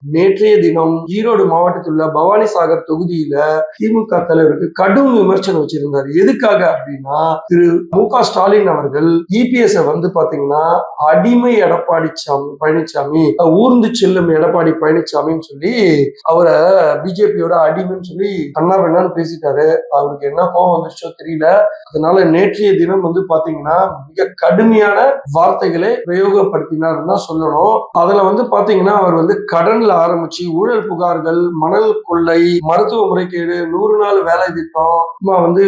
நேற்றைய தினம் ஈரோடு மாவட்டத்தில் உள்ள பவானிசாகர் தொகுதியில திமுக தலைவருக்கு கடும் விமர்சனம் வச்சிருந்தார். எதுக்காக அப்படின்னா, திரு மு.க. ஸ்டாலின் அவர்கள் இபிஎஸ் வந்து பாத்தீங்கன்னா அடிமை எடப்பாடி பழனிசாமி, ஊர்ந்து செல்லும் எடப்பாடி பழனிசாமின்னு சொல்லி அவரை பிஜேபியோட அடிமைன்னு சொல்லி கண்ணா பெண்ணான்னு பேசிட்டாரு. அவருக்கு என்ன கோபம் வந்துருச்சோ தெரியல. அதனால நேற்றைய தினம் வந்து பாத்தீங்கன்னா மிக கடுமையான வார்த்தைகளை பிரயோகப்படுத்தினார் தான் சொல்லணும். அதுல வந்து பாத்தீங்கன்னா அவர் வந்து கடன்ல ஆரம்பிச்சு ஊழல் புகார்கள், மணல் கொள்ளை, மருத்துவ முறைகேடு, 100 நாள் வேலை திட்டம், வந்து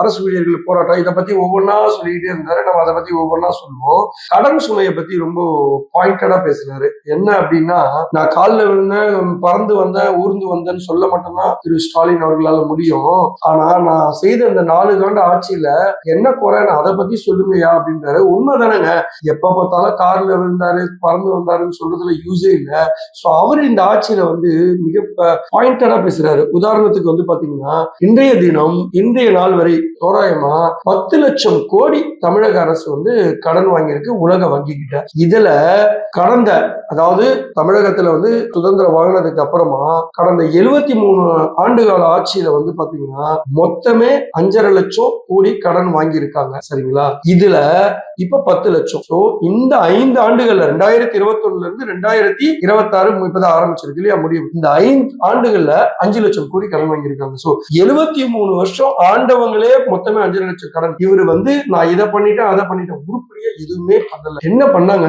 அரசு ஊழியர்கள் போராட்டம், இதை பத்தி ஒவ்வொன்னா சொல்லிக்கிட்டே இருந்தாரு. நம்ம அதை பத்தி ஒவ்வொன்னா சொல்லுவோம். கடன் சுமையை பத்தி ரொம்ப பாயிண்டடா பேசினாரு. என்ன அப்படின்னா, நான் காலில் விழுந்தேன், பறந்து வந்தேன், ஊர்ந்து வந்தேன்னு சொல்ல மட்டும்தான் திரு ஸ்டாலின் அவர்களால முடியும். ஆனா நான் செய்த இந்த 4 ஆண்டு ஆட்சியில என்ன குறைன்னு அதை பத்தி சொல்லுங்கயா அப்படின்றாரு. உண்மைதானங்க, எப்ப பார்த்தாலும் கார்ல விழுந்தாரு, பறந்து வந்தாருன்னு சொல்றதுல யூஸே இல்லை. சோ அவர் இந்த ஆட்சியில வந்து மிக பாயிண்டடா பேசுறாரு. உதாரணத்துக்கு வந்து பாத்தீங்கன்னா, இன்றைய தினம் இன்றைய நாள் வரை தோராயமா 10 லட்சம் கோடி தமிழக அரசு வந்து கடன் வாங்கியிருக்கு உலக வங்கி கிட்ட. இதுல கடந்த, அதாவது தமிழகத்துல வந்து சுதந்திரம் வாங்கினதுக்கு அப்புறமா கடந்த 73 ஆண்டுகால ஆட்சியில வந்து பாத்தீங்கன்னா மொத்தமே 5.5 லட்சம் கோடி கடன் வாங்கியிருக்காங்க. சரிங்களா? இதுல இப்ப 10 லட்சம். சோ இந்த 5 ஆண்டுகள்ல 2021 இருந்து 2026 இப்பதான் ஆரம்பிச்சிருக்கு இல்லையா, முடியும். இந்த 5 ஆண்டுகள்ல 5 லட்சம் கோடி கடன் வாங்கியிருக்காங்க. சோ 73 வருஷம் ஆண்டவங்களே மொத்தமே 5 லட்சம் கடன். இவரு வந்து நான் இதை பண்ணிட்டேன் அதை பண்ணிட்டேன், உருப்படியா எதுவுமே பண்ணல. என்ன பண்ணாங்க?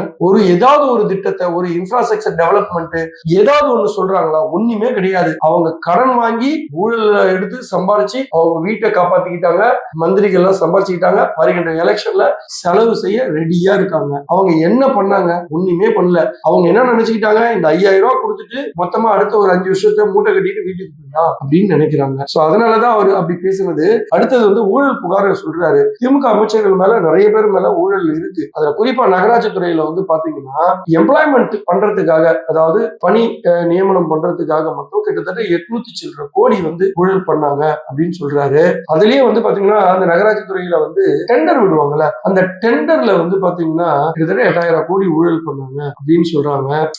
ஏதாவது ஒரு திட்டத்தை, ஒரு இன்ஃப்ராஸ்ட்ரக்சர் டெவலப்மெண்ட் ஏதாவது ஒண்ணு சொல்றாங்களா? ஒண்ணுமே கிடையாது. அவங்க கடன் வாங்கி ஊழல எடுத்து சம்பாரிச்சு அவங்க வீட்டை காப்பாத்திக்கிட்டாங்க, மந்திரிகள் எல்லாம் சம்பாரிச்சுக்கிட்டாங்க, வருகின்ற எலெக்ஷன்ல செலவு செய்ய ரெடியா இருக்காங்க. அவங்க என்ன பண்ணாங்க? ஒண்ணுமே பண்ணல. அவங்க என்ன நினைச்சுக்கிட்டாங்க, இந்த 5000 ரூபாய் கொடுத்துட்டு மொத்தமா அடுத்த ஒரு 5 வருஷத்தை மூட்டை கட்டிட்டு வீட்டுக்கு போயிடலாம் அப்படின்னு நினைக்கிறாங்க. சோ அதனாலதான் அவர் அப்படி பேசுனது. அடுத்தது வந்து ஊழல் புகார் சொல்றாரு. திமுக அமைச்சர்கள் மேல நிறைய பேர் மேல ஊழல் இருக்கு. அதுல குறிப்பா நகராட்சி துறையில வந்து பாத்தீங்கன்னா எம்ப்ளாய்மெண்ட் பண்றதுக்காக, அதாவது பணி நியமனம் பண்றதுக்காக மட்டும் கிட்டத்தட்ட 800 சில்லற கோடி வந்து ஊழல் பண்ணாங்க அப்படின்னு சொல்றாரு. அதுலயே வந்து பாத்தீங்கன்னா அந்த நகராட்சி துறையில வந்து டெண்டர் விடுவாங்கல்ல, அந்த டெண்டர்ல வந்து பாத்தீங்கன்னா கிட்டத்தட்ட 8000 கோடி ஊழல் பண்ணாங்க அப்படின்னு சொல்றாங்க.